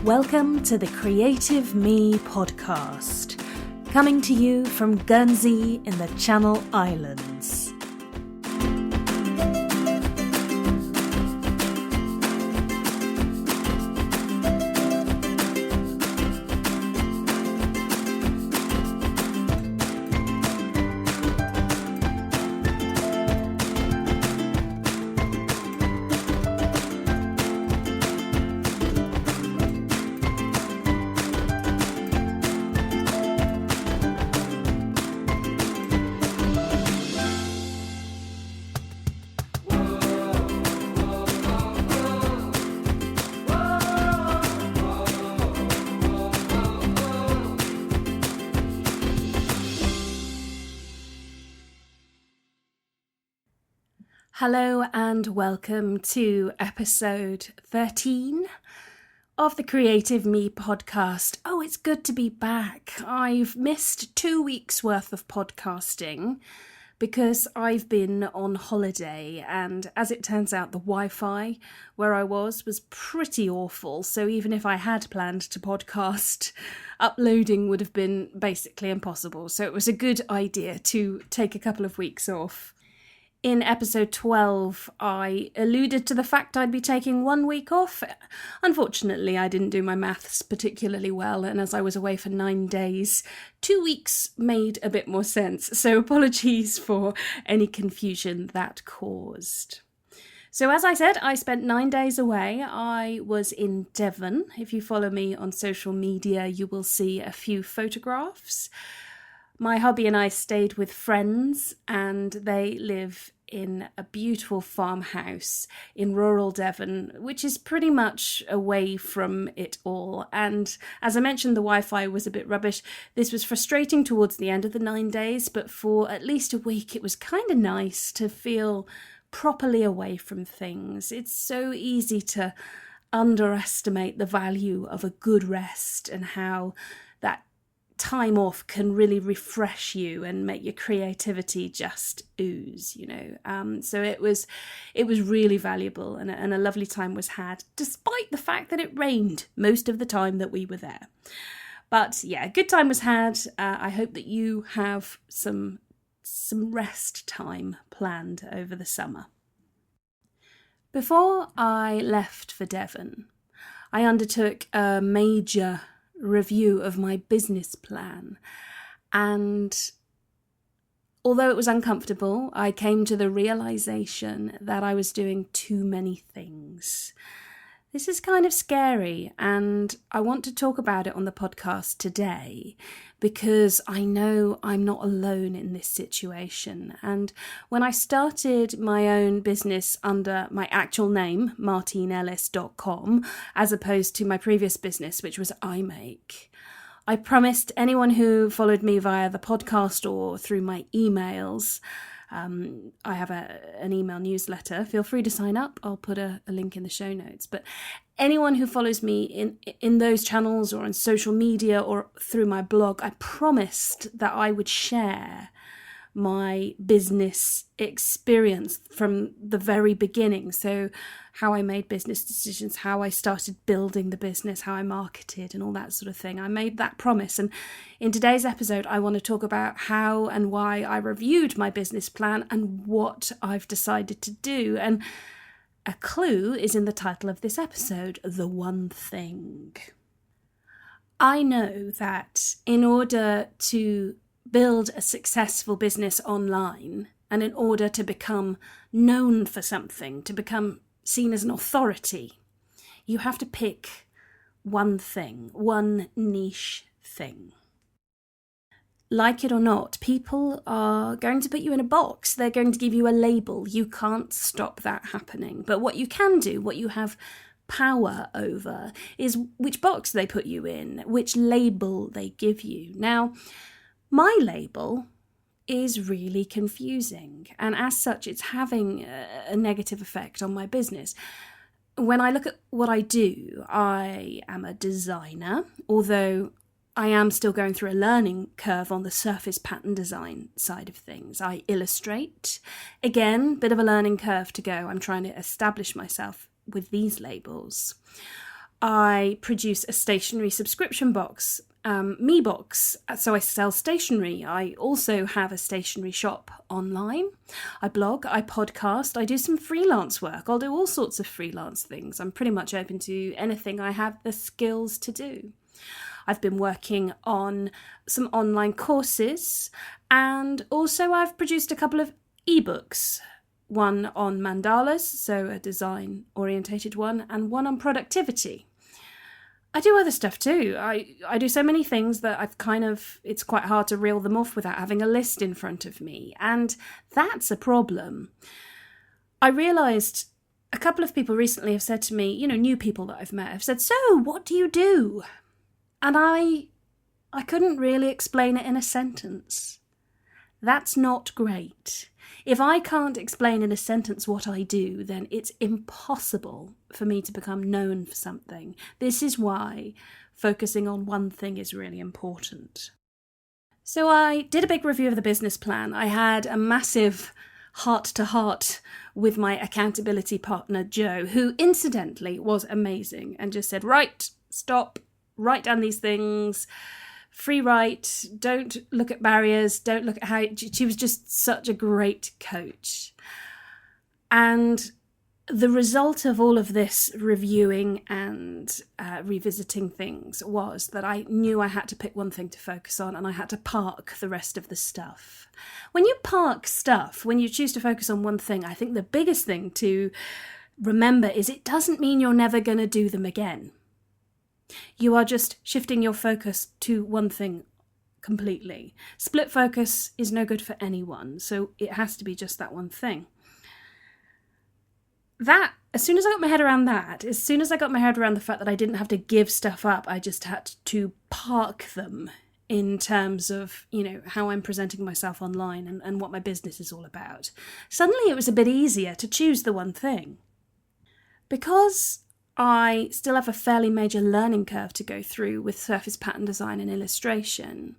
Welcome to the Creative Me podcast, coming to you from Guernsey in the Channel Islands. Hello and welcome to episode 13 of the Creative Me podcast. Oh, it's good to be back. I've missed 2 weeks worth of podcasting because I've been on holiday, and as it turns out, the Wi-Fi where I was pretty awful. So even if I had planned to podcast, uploading would have been basically impossible. So it was a good idea to take a couple of weeks off. In episode 12, I alluded to the fact I'd be taking 1 week off. Unfortunately, I didn't do my maths particularly well, and as I was away for 9 days, 2 weeks made a bit more sense. So apologies for any confusion that caused. So as I said, I spent 9 days away. I was in Devon. If you follow me on social media, you will see a few photographs. My hubby and I stayed with friends, and they live in a beautiful farmhouse in rural Devon, which is pretty much away from it all. And as I mentioned, the Wi-Fi was a bit rubbish. This was frustrating towards the end of the 9 days, but for at least a week, it was kind of nice to feel properly away from things. It's so easy to underestimate the value of a good rest and how that time off can really refresh you and make your creativity just ooze, So it was really valuable, and a lovely time was had, despite the fact that it rained most of the time that we were there. But yeah, a good time was had. I hope that you have some rest time planned over the summer. Before I left for Devon, I undertook a major review of my business plan, and although it was uncomfortable, I came to the realization that I was doing too many things. This is kind of scary, and I want to talk about it on the podcast today because I know I'm not alone in this situation. And when I started my own business under my actual name, martineellis.com, as opposed to my previous business, which was iMake, I promised anyone who followed me via the podcast or through my emails, I have an email newsletter. Feel free to sign up. I'll put a link in the show notes. But anyone who follows me in those channels or on social media or through my blog, I promised that I would share my business experience from the very beginning. So how I made business decisions, how I started building the business, how I marketed and all that sort of thing. I made that promise. And in today's episode, I want to talk about how and why I reviewed my business plan and what I've decided to do. And a clue is in the title of this episode, The One Thing. I know that in order to build a successful business online, and in order to become known for something, to become seen as an authority, you have to pick one thing, one niche thing. Like it or not, people are going to put you in a box. They're going to give you a label. You can't stop that happening. But what you can do, what you have power over, is which box they put you in, which label they give you. Now, my label is really confusing, and as such, it's having a negative effect on my business. When I look at what I do, I am a designer, although I am still going through a learning curve on the surface pattern design side of things. I illustrate. Again, bit of a learning curve to go. I'm trying to establish myself with these labels. I produce a stationery subscription box, me box. So I sell stationery. I also have a stationery shop online. I blog, I podcast, I do some freelance work. I'll do all sorts of freelance things. I'm pretty much open to anything I have the skills to do. I've been working on some online courses, and also I've produced a couple of ebooks, one on Mandalas, so a design orientated one, and one on productivity. I do other stuff too. I do so many things that it's quite hard to reel them off without having a list in front of me, and that's a problem. I realised a couple of people recently have said to me, new people that I've met have said, "So, what do you do?" And I couldn't really explain it in a sentence. That's not great. If I can't explain in a sentence what I do, then it's impossible for me to become known for something. This is why focusing on one thing is really important. So I did a big review of the business plan. I had a massive heart-to-heart with my accountability partner, Joe, who incidentally was amazing and just said, "Right, stop. Write down these things, free write, don't look at barriers, don't look at how..." She was just such a great coach. And the result of all of this reviewing and revisiting things was that I knew I had to pick one thing to focus on, and I had to park the rest of the stuff. When you park stuff, when you choose to focus on one thing, I think the biggest thing to remember is it doesn't mean you're never going to do them again. You are just shifting your focus to one thing completely. Split focus is no good for anyone, so it has to be just that one thing. As soon as I got my head around that, as soon as I got my head around the fact that I didn't have to give stuff up, I just had to park them in terms of, how I'm presenting myself online and what my business is all about. Suddenly it was a bit easier to choose the one thing. Because I still have a fairly major learning curve to go through with surface pattern design and illustration,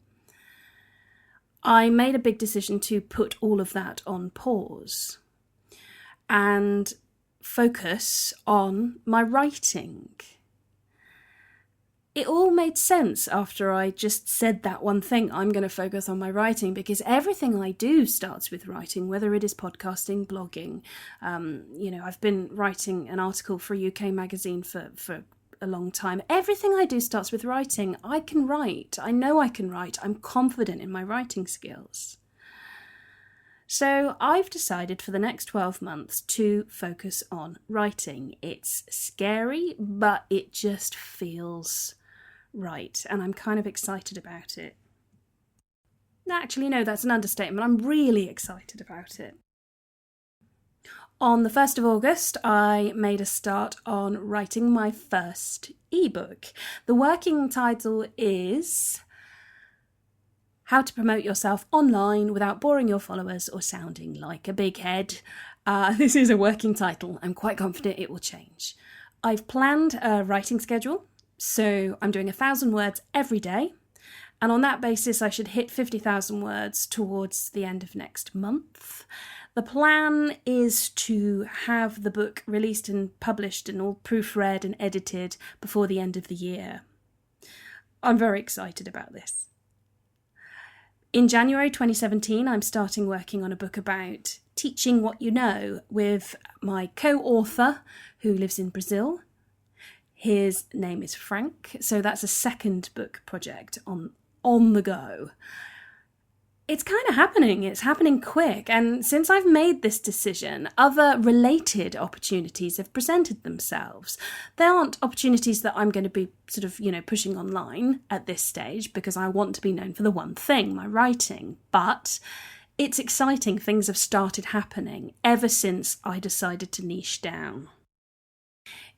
I made a big decision to put all of that on pause and focus on my writing. It all made sense after I just said that one thing. I'm going to focus on my writing, because everything I do starts with writing, whether it is podcasting, blogging. I've been writing an article for a UK magazine for a long time. Everything I do starts with writing. I can write. I know I can write. I'm confident in my writing skills. So I've decided for the next 12 months to focus on writing. It's scary, but it just feels right, and I'm kind of excited about it. Actually, no, that's an understatement. I'm really excited about it. On the 1st of August, I made a start on writing my first ebook. The working title is How to Promote Yourself Online Without Boring Your Followers or Sounding Like a Big Head. This is a working title. I'm quite confident it will change. I've planned a writing schedule. So I'm doing 1,000 words every day, and on that basis I should hit 50,000 words towards the end of next month. The plan is to have the book released and published and all proofread and edited before the end of the year. I'm very excited about this. In January 2017, I'm starting working on a book about teaching what you know with my co-author who lives in Brazil. His name is Frank, so that's a second book project on the go. It's kind of happening. It's happening quick. And since I've made this decision, other related opportunities have presented themselves. They aren't opportunities that I'm going to be pushing online at this stage, because I want to be known for the one thing, my writing. But it's exciting. Things have started happening ever since I decided to niche down.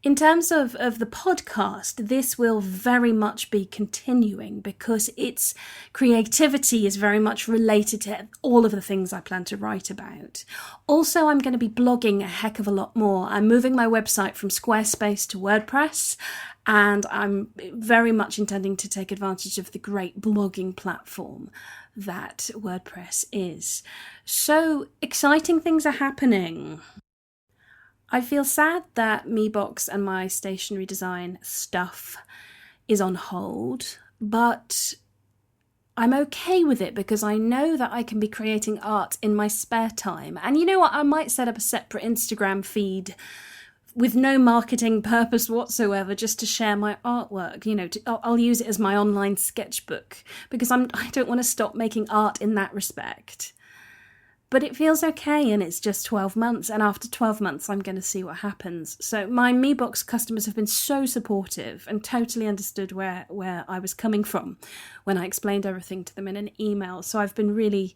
In terms of the podcast, this will very much be continuing, because its creativity is very much related to all of the things I plan to write about. Also, I'm going to be blogging a heck of a lot more. I'm moving my website from Squarespace to WordPress, and I'm very much intending to take advantage of the great blogging platform that WordPress is. So exciting things are happening. I feel sad that MeBox and my stationery design stuff is on hold, but I'm okay with it because I know that I can be creating art in my spare time. And you know what? I might set up a separate Instagram feed with no marketing purpose whatsoever, just to share my artwork. I'll use it as my online sketchbook because I don't want to stop making art in that respect. But it feels okay, and it's just 12 months, and after 12 months I'm going to see what happens. So my MeBox customers have been so supportive and totally understood where I was coming from when I explained everything to them in an email. So I've been really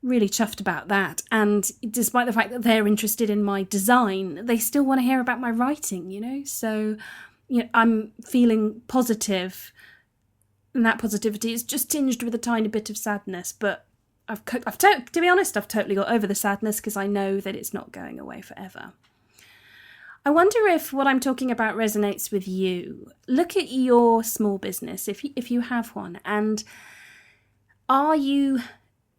chuffed about that. And despite the fact that they're interested in my design, they still want to hear about my writing, So, I'm feeling positive, and that positivity is just tinged with a tiny bit of sadness. But to be honest, I've totally got over the sadness because I know that it's not going away forever. I wonder if what I'm talking about resonates with you. Look at your small business, if you have one, and are you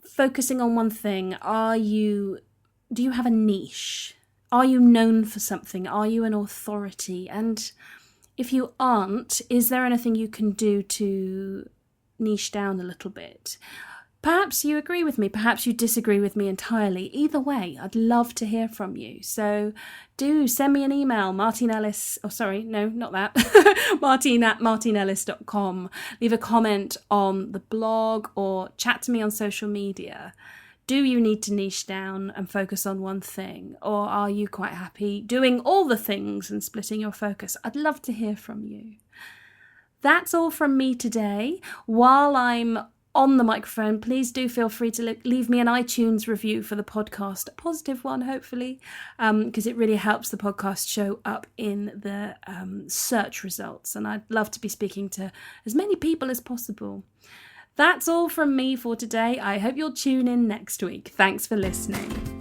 focusing on one thing? Do you have a niche? Are you known for something? Are you an authority? And if you aren't, is there anything you can do to niche down a little bit? Perhaps you agree with me, perhaps you disagree with me entirely. Either way, I'd love to hear from you. So do send me an email, Martine Ellis, Martine at martineellis.com. Leave a comment on the blog or chat to me on social media. Do you need to niche down and focus on one thing? Or are you quite happy doing all the things and splitting your focus? I'd love to hear from you. That's all from me today. While I'm on the microphone, please do feel free to leave me an iTunes review for the podcast, a positive one hopefully, because it really helps the podcast show up in the search results, and I'd love to be speaking to as many people as possible. That's all from me for today. I hope you'll tune in next week. Thanks for listening.